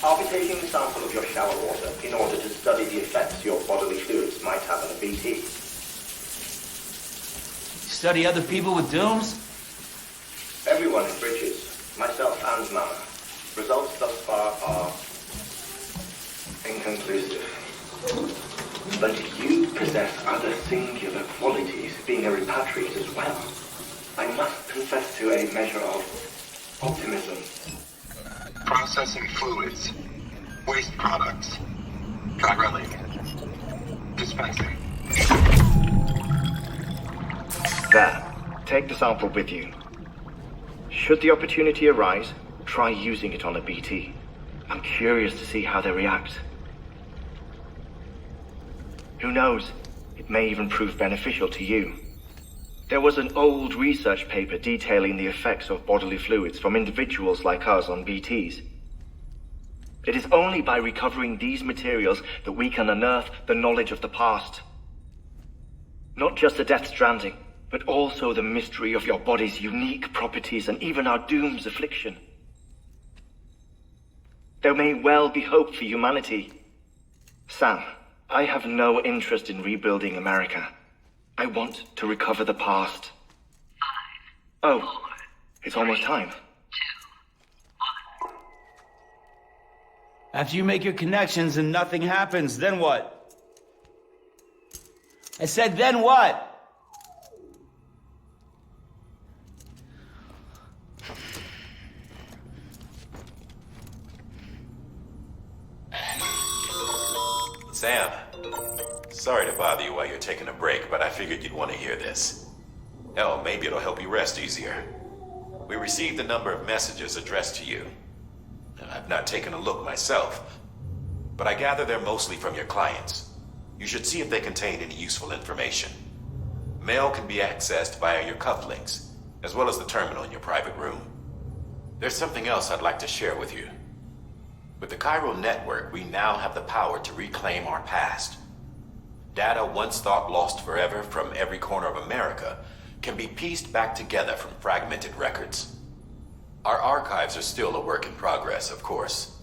I'll be taking a sample of your shower water in order to study the effects your bodily fluids might have on a BT. Study other people with dooms? Everyone in Bridges, myself and Mama. Results thus far are inconclusive. But you possess other singular qualities, being a repatriate as well. I must confess to a measure of optimism. Processing fluids. Waste products. Chirelli. Dispensing. There. Take the sample with you. Should the opportunity arise, try using it on a BT. I'm curious to see how they react. Who knows? It may even prove beneficial to you. There was an old research paper detailing the effects of bodily fluids from individuals like us on BTs. It is only by recovering these materials that we can unearth the knowledge of the past. Not just the Death Stranding, but also the mystery of your body's unique properties and even our doom's affliction. There may well be hope for humanity. Sam, I have no interest in rebuilding America. I want to recover the past. 5, 4, oh, it's almost time. 2, 1. After you make your connections and nothing happens, then what? I said, then what? Sam, sorry to bother you while you're taking a break, but I figured you'd want to hear this. Hell, maybe it'll help you rest easier. We received a number of messages addressed to you. I've not taken a look myself, but I gather they're mostly from your clients. You should see if they contain any useful information. Mail can be accessed via your cufflinks, as well as the terminal in your private room. There's something else I'd like to share with you. With the chiral network, we now have the power to reclaim our past. Data once thought lost forever from every corner of America can be pieced back together from fragmented records. Our archives are still a work in progress, of course.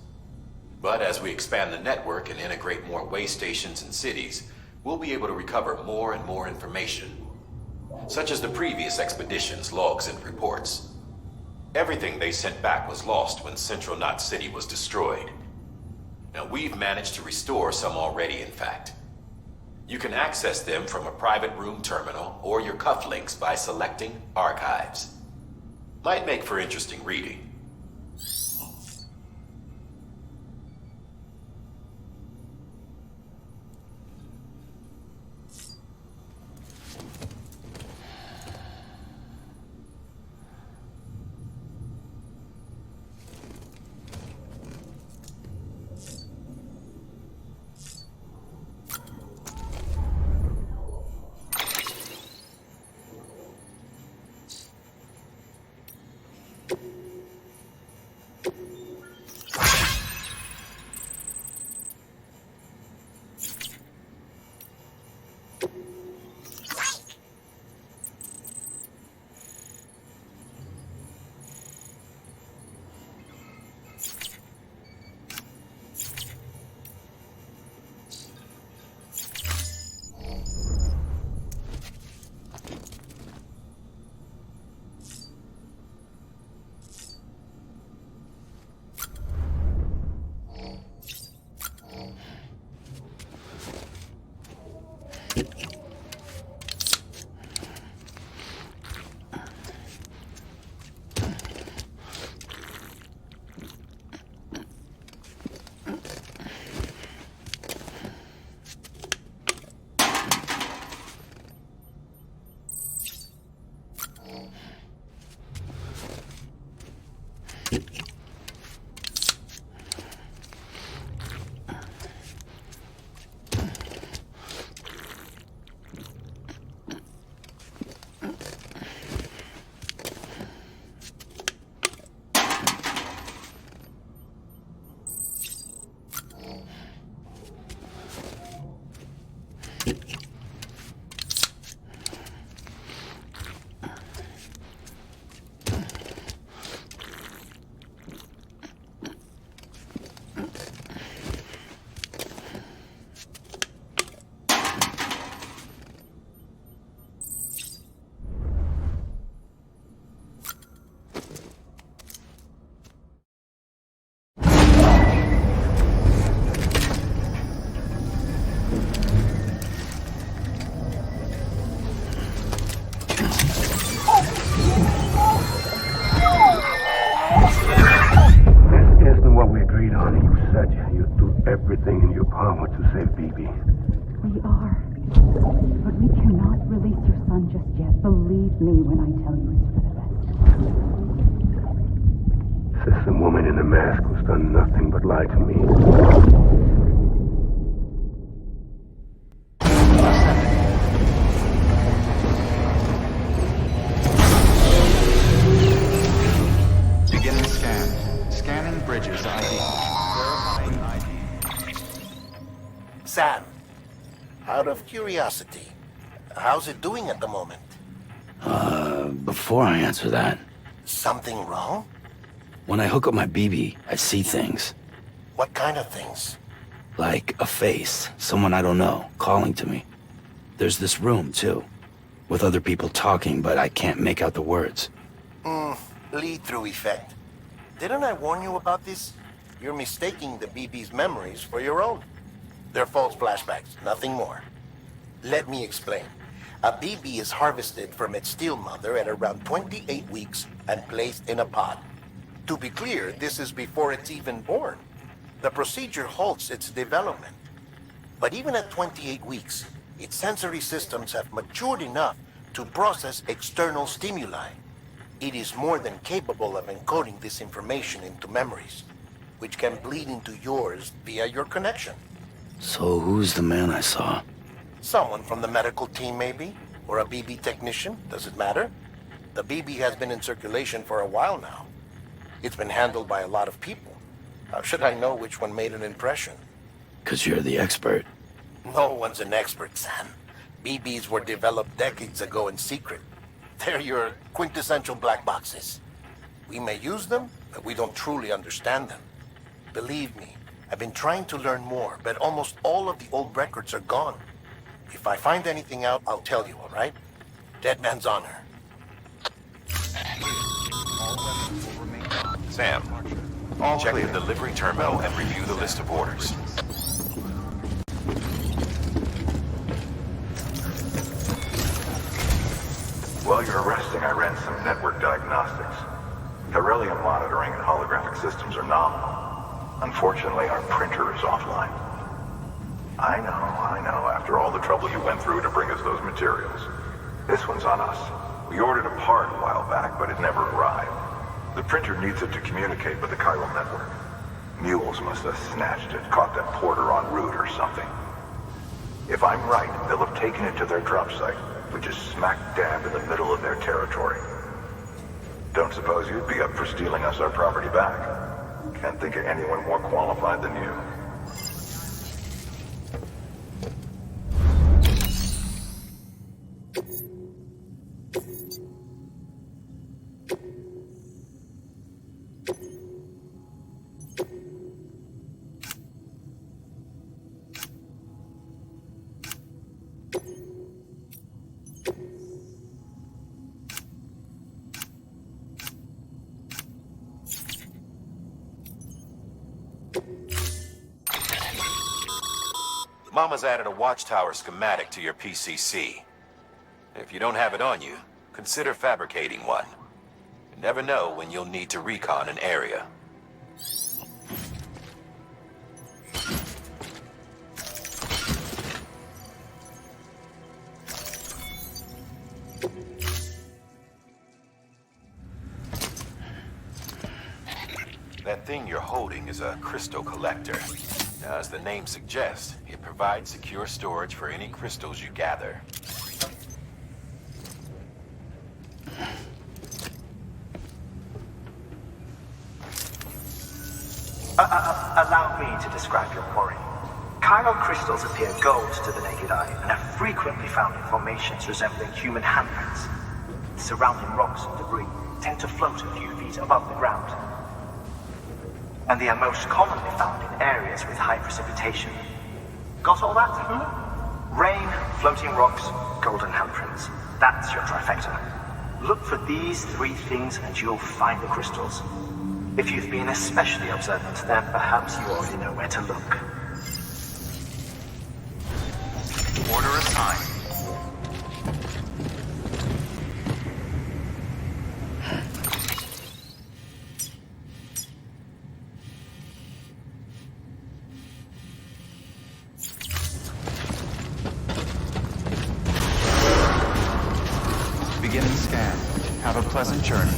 But as we expand the network and integrate more way stations and cities, we'll be able to recover more and more information, such as the previous expedition's logs and reports. Everything they sent back was lost when Central Knot City was destroyed. Now we've managed to restore some already, in fact. You can access them from a private room terminal or your cufflinks by selecting Archives. Might make for interesting reading. said you'd do everything in your power to save BB. We are. But we cannot release your son just yet. Believe me when I tell you it's for the best. Says some woman in a mask who's done nothing but lie to me. Beginning scan. Scanning bridges ID. Verifying ID. Sam, out of curiosity, how's it doing at the moment? Before I answer that, Something wrong? when I hook up my BB, I see things. What kind of things? Like a face, someone I don't know, calling to me. There's this room, too, with other people talking, but I can't make out the words. Lead-through effect. Didn't I warn you about this? You're mistaking the BB's memories for your own. They're false flashbacks, nothing more. Let me explain. A BB is harvested from its steel mother at around 28 weeks and placed in a pod. To be clear, this is before it's even born. The procedure halts its development. But even at 28 weeks, its sensory systems have matured enough to process external stimuli. It is more than capable of encoding this information into memories, which can bleed into yours via your connection. So who's the man I saw? Someone from the medical team, maybe? Or a BB technician? Does it matter? The BB has been in circulation for a while now. It's been handled by a lot of people. How should I know which one made an impression? 'Cause you're the expert. No one's an expert, Sam. BBs were developed decades ago in secret. They're your quintessential black boxes. We may use them, but we don't truly understand them. Believe me, I've been trying to learn more, but almost all of the old records are gone. If I find anything out, I'll tell you, all right? Dead man's honor. Sam, check the delivery terminal and review the list of orders. While you're resting, I ran some network diagnostics. Beryllium monitoring and holographic systems are nominal. Unfortunately, our printer is offline. I know. After all the trouble you went through to bring us those materials. This one's on us. We ordered a part a while back, but it never arrived. The printer needs it to communicate with the chiral network. Mules must have snatched it, caught that porter en route or something. If I'm right, they'll have taken it to their drop site, which is smack dab in the middle of their territory. Don't suppose you'd be up for stealing us our property back? Can't think of anyone more qualified than you. Mama's added a watchtower schematic to your PCC. If you don't have it on you, consider fabricating one. You never know when you'll need to recon an area. That thing you're holding is a crystal collector. Now, as the name suggests, it provides secure storage for any crystals you gather. Allow me to describe your quarry. Chiral crystals appear gold to the naked eye and are frequently found in formations resembling human handprints. Surrounding rocks and debris tend to float a few feet above the ground. And they are most commonly found in areas with high precipitation. Got all that? Rain, floating rocks, golden handprints. That's your trifecta. Look for these three things and you'll find the crystals. If you've been especially observant, then perhaps you already know where to look. Order assigned. Have a pleasant journey.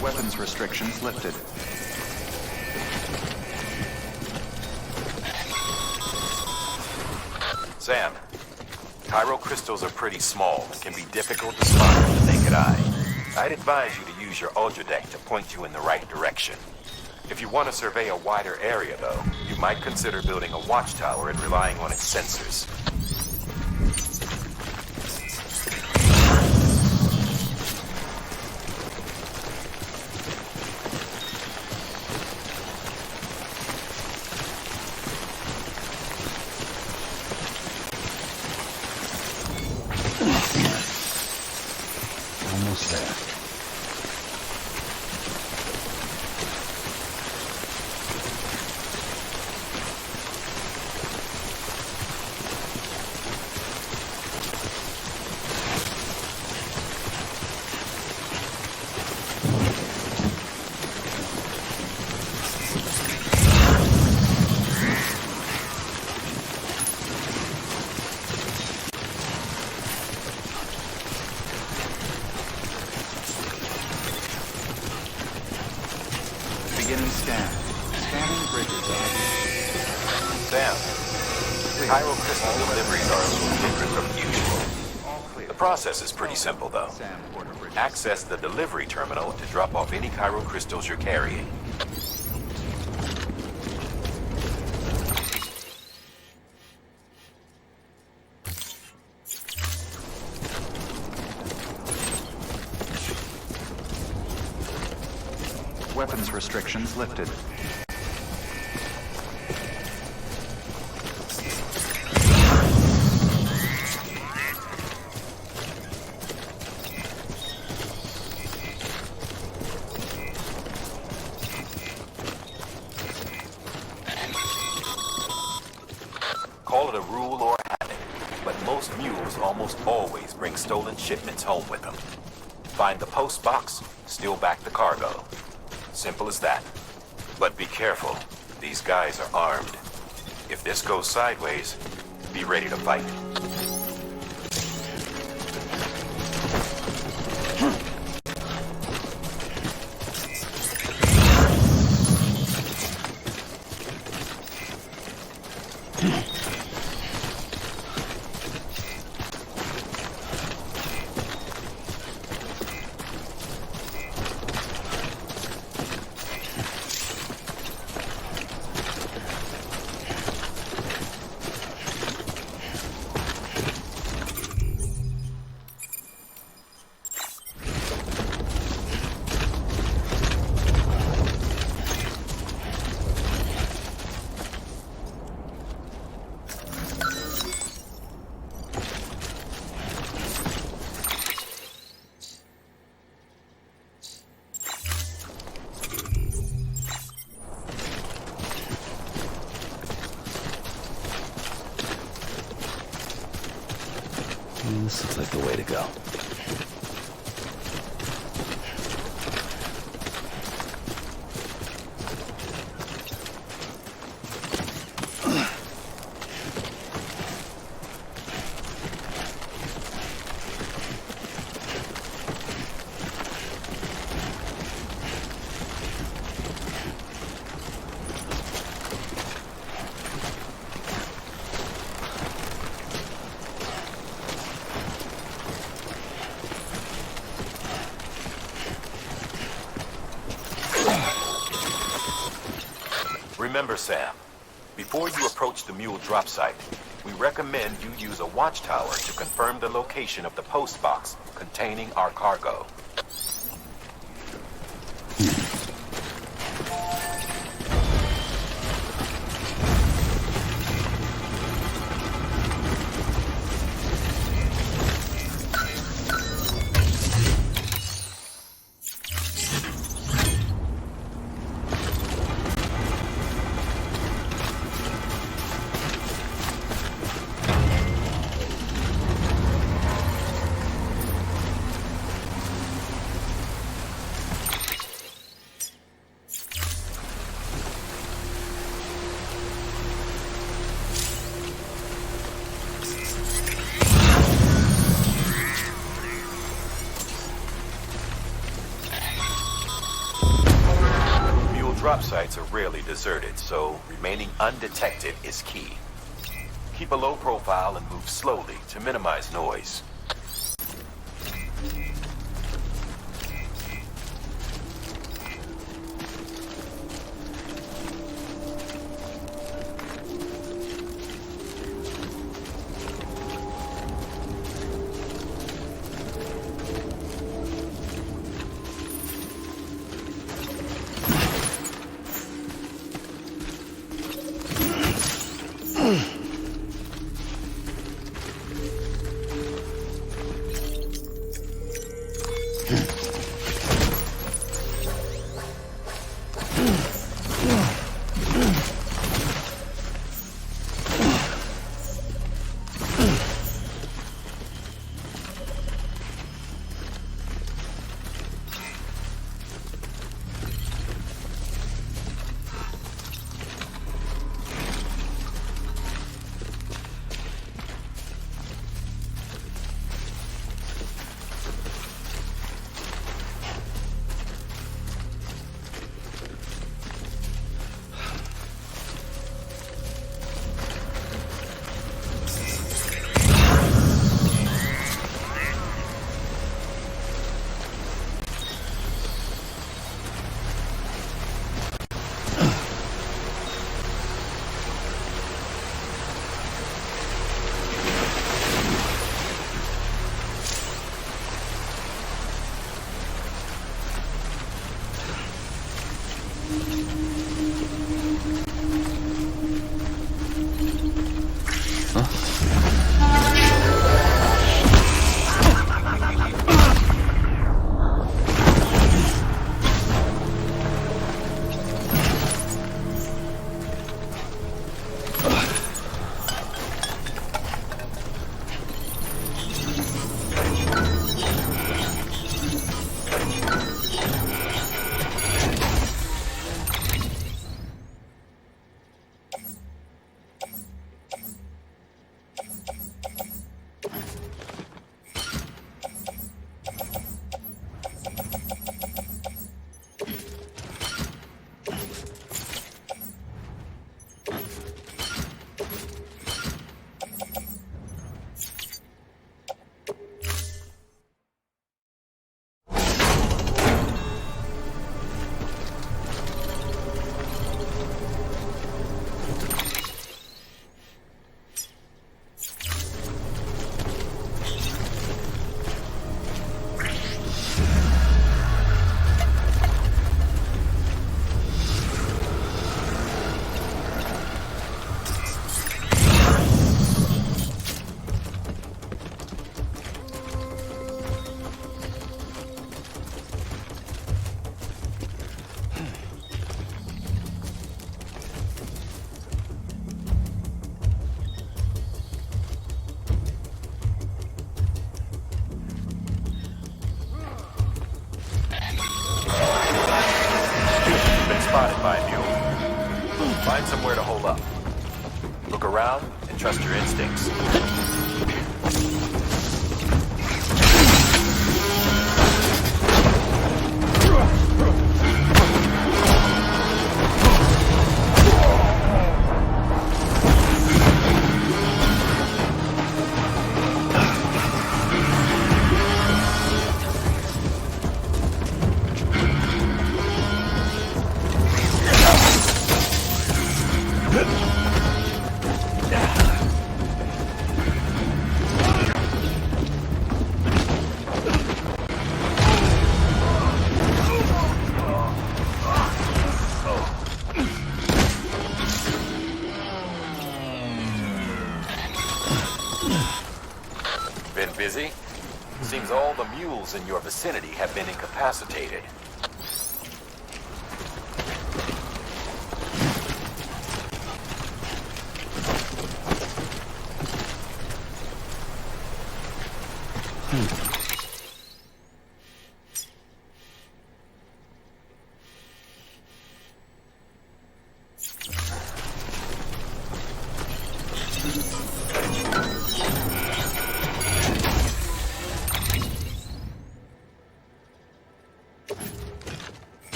Weapons restrictions lifted. Sam, chiral crystals are pretty small and can be difficult to spot with the naked eye. I'd advise you to use your ultra deck to point you in the right direction. If you want to survey a wider area, though, you might consider building a watchtower and relying on its sensors. Almost there. Beginning scan. Scanning bridges ID. Sam, chiral crystal deliveries are a little different from usual. All clear. The process is pretty simple, though. Sam, order bridges. Access the delivery terminal to drop off any chiral crystals you're carrying. Weapons restrictions lifted. Call it a rule or a habit, but most mules almost always bring stolen shipments home with them. Find the post box, steal back the cargo. Simple as that. But be careful. These guys are armed. If this goes sideways, be ready to fight. This looks like the way to go. Remember, Sam, before you approach the mule drop site, we recommend you use a watchtower to confirm the location of the post box containing our cargo. sites are rarely deserted, so remaining undetected is key. Keep a low profile and move slowly to minimize noise. Spotted by a mule. Find somewhere to hold up. Look around and trust your instincts. Been busy? Seems all the mules in your vicinity have been incapacitated.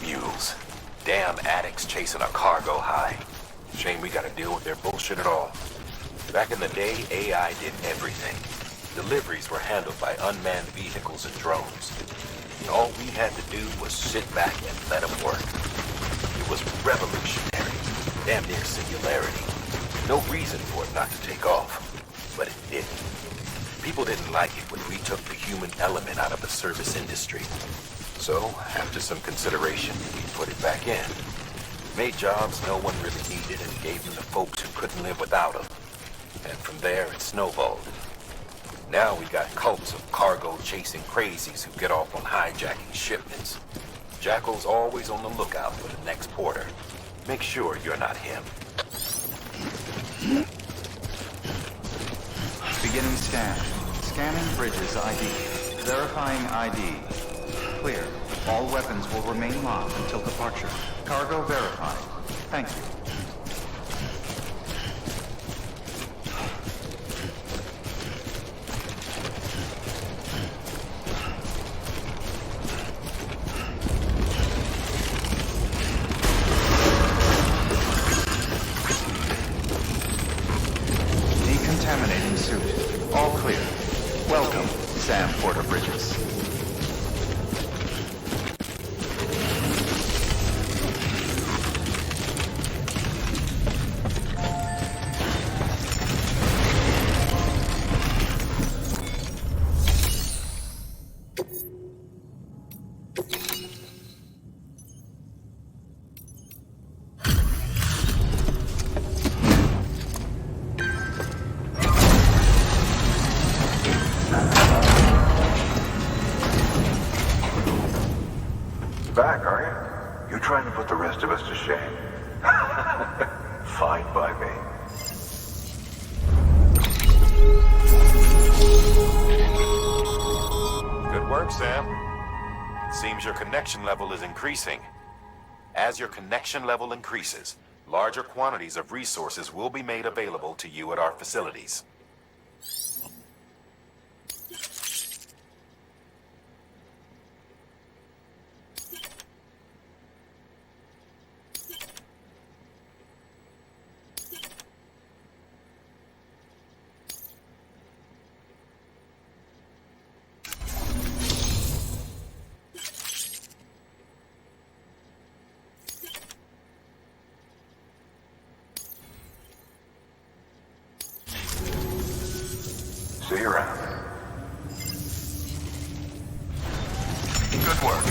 Mules. Damn addicts chasing a cargo high. Shame we gotta deal with their bullshit at all. Back in the day, AI did everything. Deliveries were handled by unmanned vehicles and drones. All we had to do was sit back and let them work. It was revolutionary, damn near singularity. No reason for it not to take off, but it didn't. People didn't like it when we took the human element out of the service industry. So, after some consideration, we put it back in. Made jobs no one really needed and gave them to folks who couldn't live without them. And from there, it snowballed. Now we got cults of cargo-chasing crazies who get off on hijacking shipments. Jackal's always on the lookout for the next porter. Make sure you're not him. Beginning scan. Scanning bridges ID. Verifying ID. Clear. All weapons will remain locked until departure. Cargo verified. Thank you. Decontaminating suit. All clear. Welcome, Sam Porter Bridges. Back, are you? You trying to put the rest of us to shame? Fine by me. Good work, Sam. It seems your connection level is increasing. As your connection level increases, larger quantities of resources will be made available to you at our facilities. See you around. Good work.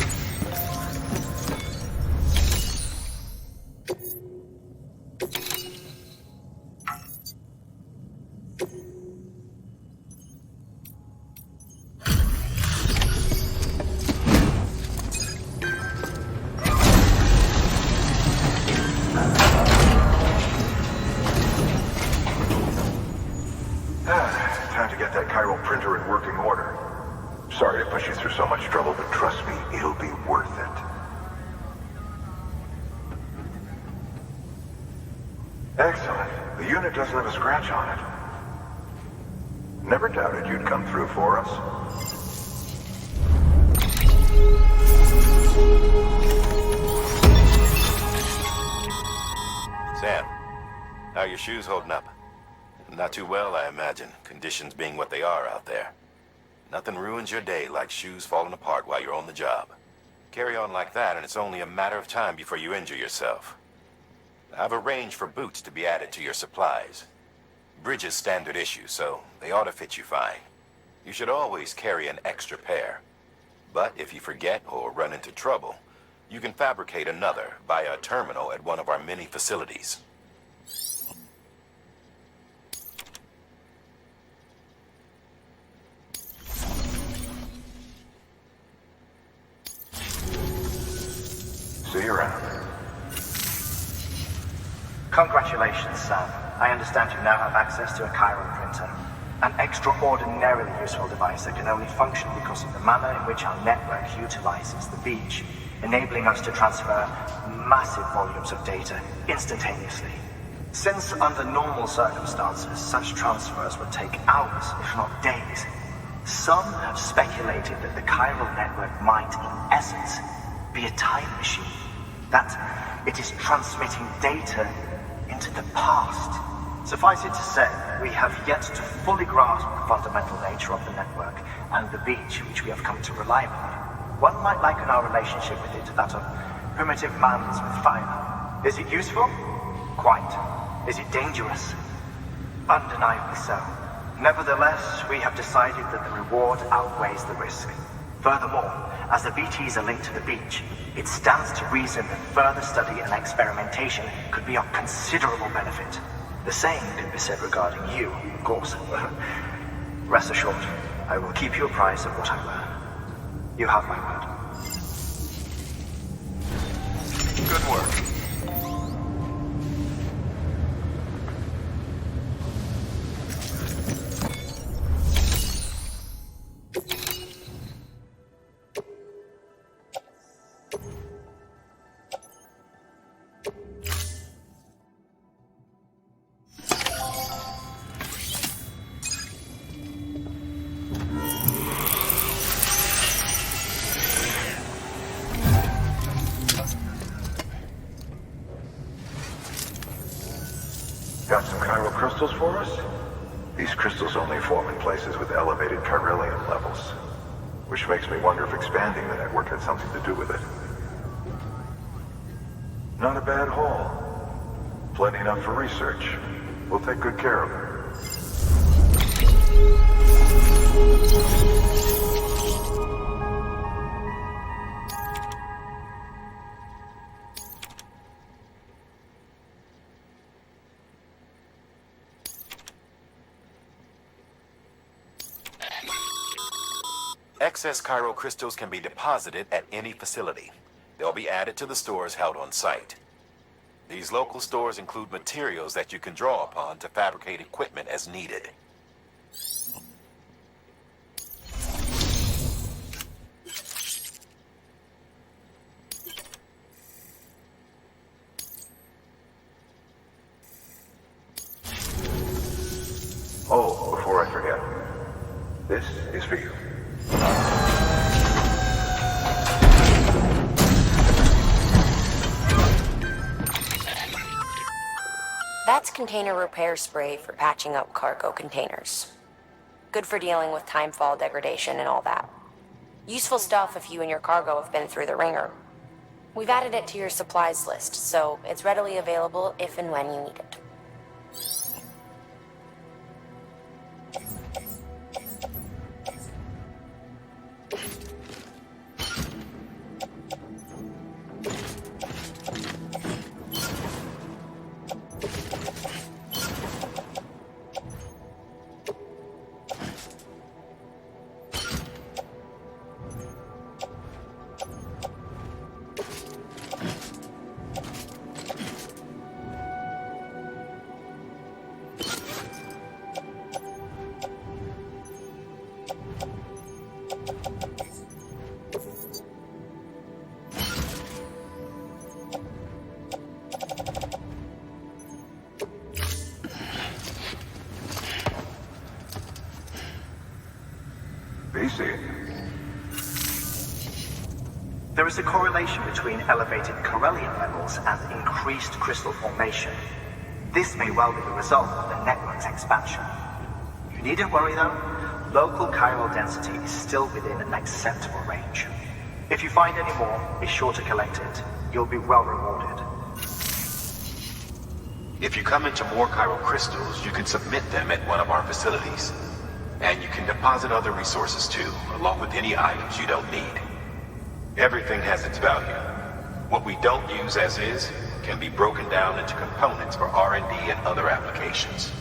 Time to get that chiral printer in working order. Sorry to push you through so much trouble, but trust me, it'll be worth it. Excellent. The unit doesn't have a scratch on it. Never doubted you'd come through for us. Sam, how are your shoes holding up? Not too well, I imagine, conditions being what they are out there. Nothing ruins your day like shoes falling apart while you're on the job. Carry on like that and it's only a matter of time before you injure yourself. I've arranged for boots to be added to your supplies. Bridges standard issue, so they ought to fit you fine. You should always carry an extra pair. But if you forget or run into trouble, you can fabricate another via a terminal at one of our many facilities. See you around. Congratulations, Sam. I understand you now have access to a chiral printer. An extraordinarily useful device that can only function because of the manner in which our network utilizes the beach, enabling us to transfer massive volumes of data instantaneously. Since under normal circumstances, such transfers would take hours, if not days, Some have speculated that the chiral network might, in essence, be a time machine. That it is transmitting data into the past. Suffice it to say, we have yet to fully grasp the fundamental nature of the network and the beach which we have come to rely upon. One might liken our relationship with it to that of primitive man's with fire. Is it useful? Quite. Is it dangerous? Undeniably so. Nevertheless, we have decided that the reward outweighs the risk. Furthermore, as the BTs are linked to the beach, it stands to reason that further study and experimentation could be of considerable benefit. The same can be said regarding you, of course. Rest assured, I will keep you apprised of what I learn. You have my word. Good work. Got some chiral crystals for us? These crystals only form in places with elevated chiralium levels, which makes me wonder if expanding the network had something to do with it. Not a bad haul. Plenty enough for research. We'll take good care of it. Excess chiral crystals can be deposited at any facility. They'll be added to the stores held on site. These local stores include materials that you can draw upon to fabricate equipment as needed. Oh, before I forget, this is for you. That's container repair spray for patching up cargo containers. Good for dealing with timefall degradation and all that. Useful stuff if you and your cargo have been through the ringer. We've added it to your supplies list, so it's readily available if and when you need it. There is a correlation between elevated chiralium levels and increased crystal formation. This may well be the result of the network's expansion. You needn't worry though, local chiral density is still within an acceptable range. If you find any more, be sure to collect it. You'll be well rewarded. If you come into more chiral crystals, you can submit them at one of our facilities. And you can deposit other resources too, along with any items you don't need. Everything has its value. What we don't use as is can be broken down into components for R&D and other applications.